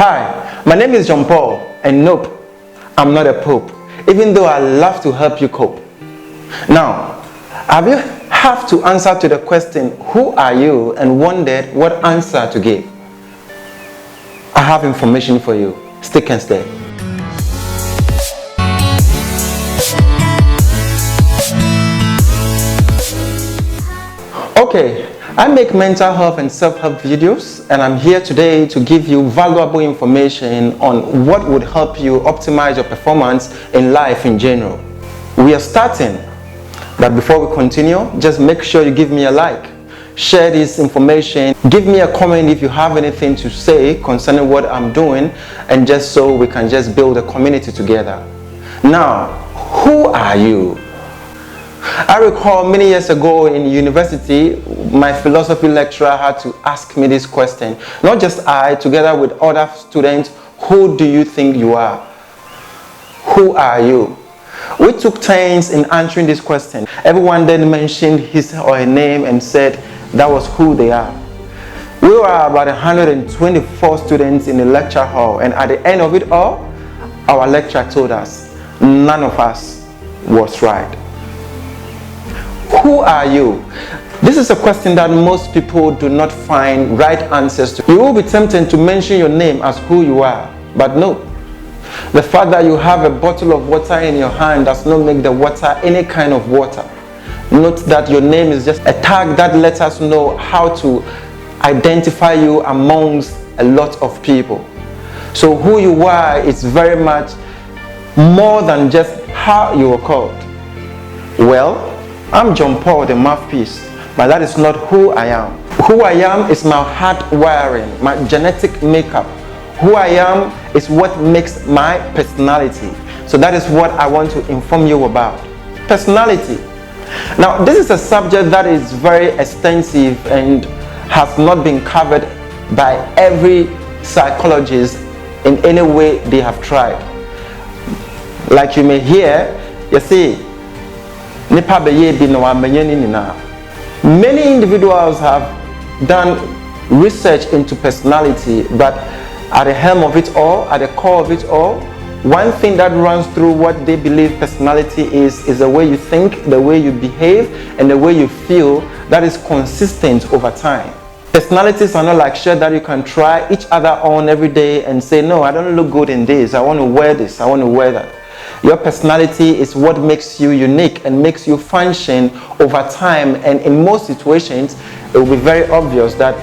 Hi, my name is John Paul, and nope, I'm not a pope, even though I love to help you cope. Now, have you have to answer to the question, who are you, and wondered what answer to give? I have information for you. Stick and stay. Okay, I make mental health and self-help videos, and I'm here today to give you valuable information on what would help you optimize your performance in life in general. We are starting, but before we continue, just make sure you give me a like, share this information, give me a comment if you have anything to say concerning what I'm doing, and just so we can just build a community together. Now, who are you? I recall many years ago in university, my philosophy lecturer had to ask me this question. Not just I, together with other students, who do you think you are? Who are you? We took turns in answering this question. Everyone then mentioned his or her name and said that was who they are. We were about 124 students in the lecture hall, and at the end of it all, our lecturer told us none of us was right. Who are you? This is a question that most people do not find right answers to. You will be tempted to mention your name as who you are, but no. The fact that you have a bottle of water in your hand does not make the water any kind of water. Note that your name is just a tag that lets us know how to identify you amongst a lot of people. So who you are is very much more than just how you are called. Well, I'm John Paul, the mouthpiece, but that is not who I am. Who I am is my heart wiring, my genetic makeup. Who I am is what makes my personality. So that is what I want to inform you about. Personality. Now, this is a subject that is very extensive and has not been covered by every psychologist in any way they have tried. Like you may hear, you see, many individuals have done research into personality, but at the helm of it all, at the core of it all, one thing that runs through what they believe personality is the way you think, the way you behave, and the way you feel that is consistent over time. Personalities are not like shirt that you can try each other on every day and say, no, I don't look good in this, I want to wear this, I want to wear that. Your personality is what makes you unique and makes you function over time, and in most situations it will be very obvious that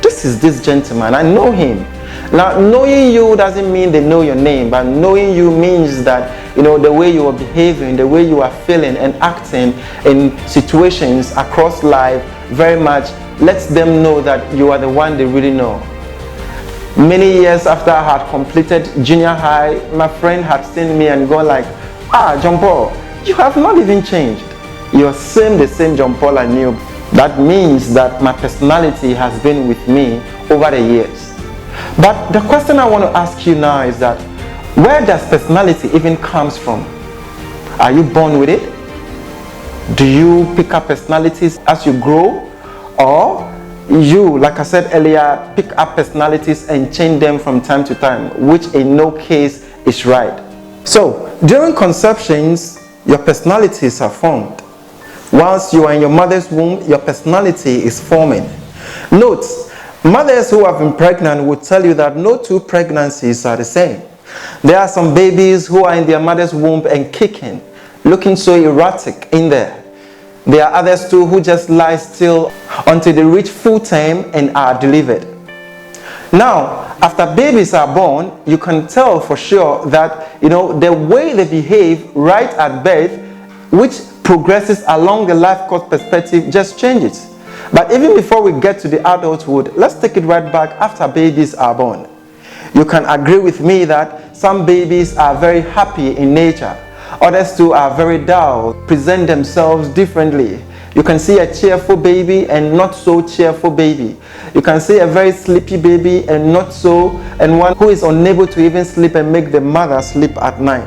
this is this gentleman, I know him. Now, knowing you doesn't mean they know your name, but knowing you means that, you know, the way you are behaving, the way you are feeling and acting in situations across life very much lets them know that you are the one they really know. Many years after I had completed junior high, my friend had seen me and gone like, John Paul, you have not even changed. You're the same John Paul I knew. That means that my personality has been with me over the years. But the question I want to ask you now is that, where does personality even comes from? Are you born with it? Do you pick up personalities as you grow? Or you, like I said earlier, pick up personalities and change them from time to time, which in no case is right. So, during conceptions, your personalities are formed. Whilst you are in your mother's womb, your personality is forming. Note, mothers who have been pregnant will tell you that no two pregnancies are the same. There are some babies who are in their mother's womb and kicking, looking so erratic in there. There are others too who just lie still until they reach full term and are delivered. Now, after babies are born, you can tell for sure that, you know, the way they behave right at birth, which progresses along the life course perspective, just changes. But even before we get to the adulthood, let's take it right back after babies are born. You can agree with me that some babies are very happy in nature. Others too are very dull, present themselves differently. You can see a cheerful baby and not so cheerful baby. You can see a very sleepy baby and not so, and one who is unable to even sleep and make the mother sleep at night.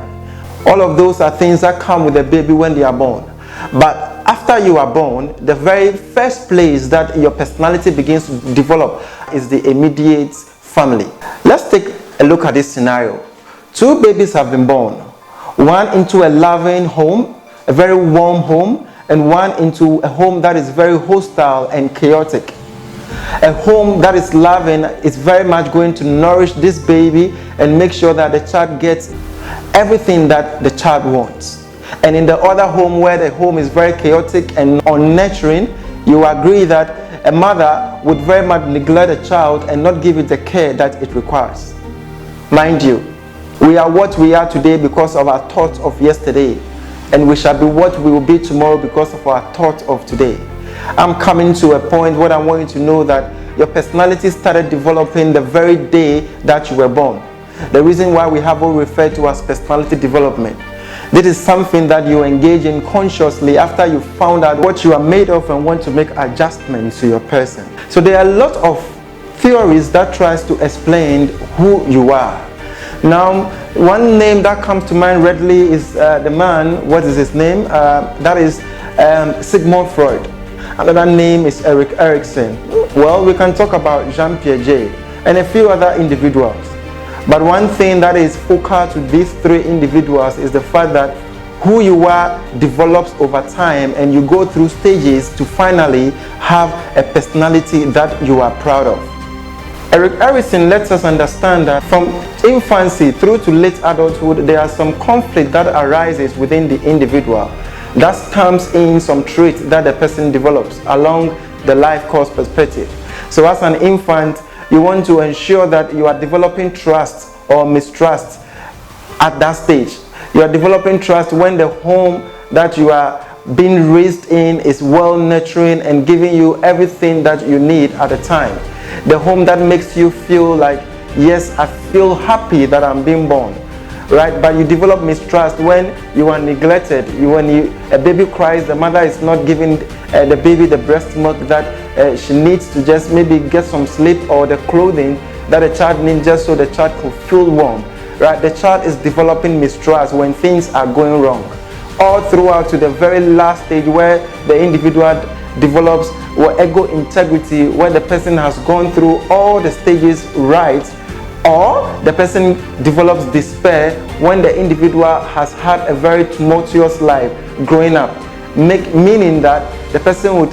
All of those are things that come with a baby when they are born. But after you are born, the very first place that your personality begins to develop is the immediate family. Let's take look at this scenario. Two babies have been born. One into a loving home, a very warm home, and one into a home that is very hostile and chaotic. A home that is loving is very much going to nourish this baby and make sure that the child gets everything that the child wants. And in the other home, where the home is very chaotic and unnurturing, you agree that a mother would very much neglect a child and not give it the care that it requires. Mind you, we are what we are today because of our thoughts of yesterday, and we shall be what we will be tomorrow because of our thoughts of today. I'm coming to a point where I want you to know that your personality started developing the very day that you were born. The reason why we have what we refer to as personality development. This is something that you engage in consciously after you found out what you are made of and want to make adjustments to your person. So there are a lot of theories that tries to explain who you are. Now, one name that comes to mind readily is the man, what is his name? That is Sigmund Freud. Another name is Erik Erikson. Well, we can talk about Jean Piaget and a few other individuals. But one thing that is focal to these three individuals is the fact that who you are develops over time, and you go through stages to finally have a personality that you are proud of. Erik Erikson lets us understand that from infancy through to late adulthood, there are some conflict that arises within the individual. That comes in some traits that the person develops along the life course perspective. So as an infant, you want to ensure that you are developing trust or mistrust at that stage. You are developing trust when the home that you are being raised in is well nurturing and giving you everything that you need at the time. The home that makes you feel like, yes, I feel happy that I'm being born. Right? But you develop mistrust when you are neglected. When a baby cries, the mother is not giving the baby the breast milk that she needs to just maybe get some sleep, or the clothing that the child needs just so the child can feel warm. Right? The child is developing mistrust when things are going wrong. All throughout to the very last stage where the individual develops ego integrity, where the person has gone through all the stages right, or the person develops despair when the individual has had a very tumultuous life growing up, meaning that the person would,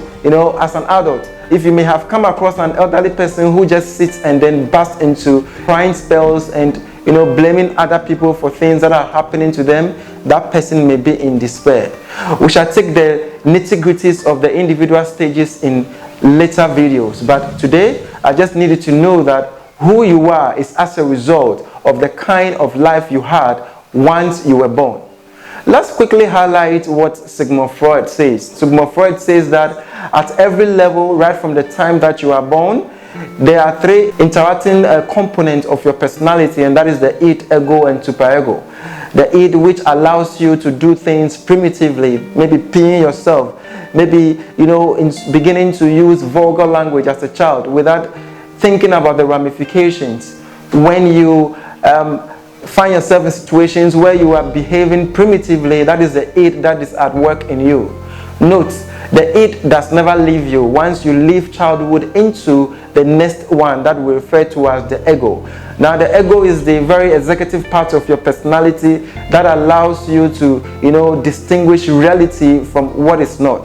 as an adult, if you may have come across an elderly person who just sits and then bursts into crying spells and blaming other people for things that are happening to them, that person may be in despair. We shall take the nitty-gritties of the individual stages in later videos, but today I just needed to know that who you are is as a result of the kind of life you had once you were born. Let's quickly highlight what Sigmund Freud says. Sigmund Freud says that at every level, right from the time that you are born, there are three interacting components of your personality, and that is the id, ego, and superego. The id, which allows you to do things primitively, maybe peeing yourself, maybe in beginning to use vulgar language as a child without thinking about the ramifications. When you find yourself in situations where you are behaving primitively, that is the id that is at work in you. Note, the id does never leave you once you leave childhood into the next one that we refer to as the ego. Now, the ego is the very executive part of your personality that allows you to, distinguish reality from what is not.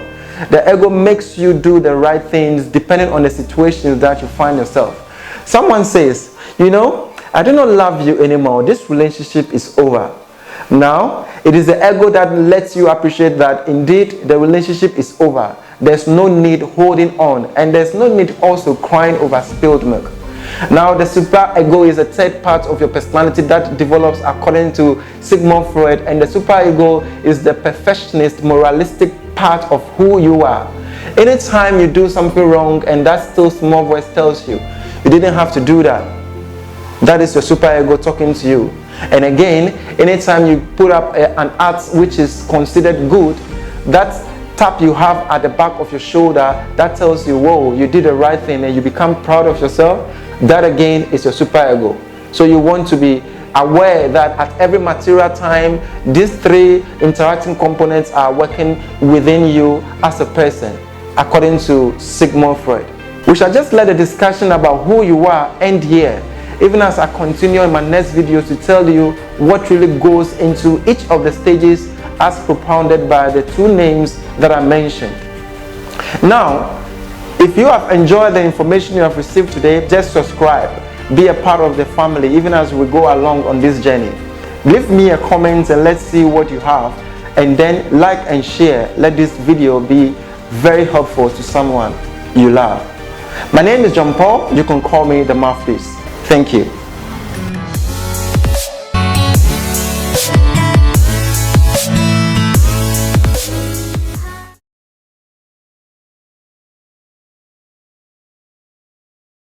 The ego makes you do the right things depending on the situations that you find yourself. Someone says, I do not love you anymore. This relationship is over. Now, it is the ego that lets you appreciate that indeed the relationship is over. There's no need holding on, and there's no need also crying over spilled milk. Now, the superego is a third part of your personality that develops according to Sigmund Freud, and the superego is the perfectionist, moralistic part of who you are. Anytime you do something wrong and that still small voice tells you, you didn't have to do that, that is your superego talking to you. And again, anytime you put up an act which is considered good, that tap you have at the back of your shoulder that tells you, whoa, you did the right thing, and you become proud of yourself, that again is your superego. So you want to be aware that at every material time, these three interacting components are working within you as a person, according to Sigmund Freud. We shall just let the discussion about who you are end here. even as I continue in my next video to tell you what really goes into each of the stages as propounded by the two names that I mentioned. Now, if you have enjoyed the information you have received today, just subscribe. Be a part of the family even as we go along on this journey. Leave me a comment and let's see what you have. And then like and share. Let this video be very helpful to someone you love. My name is John Paul. You can call me the Mouthpiece. Thank you.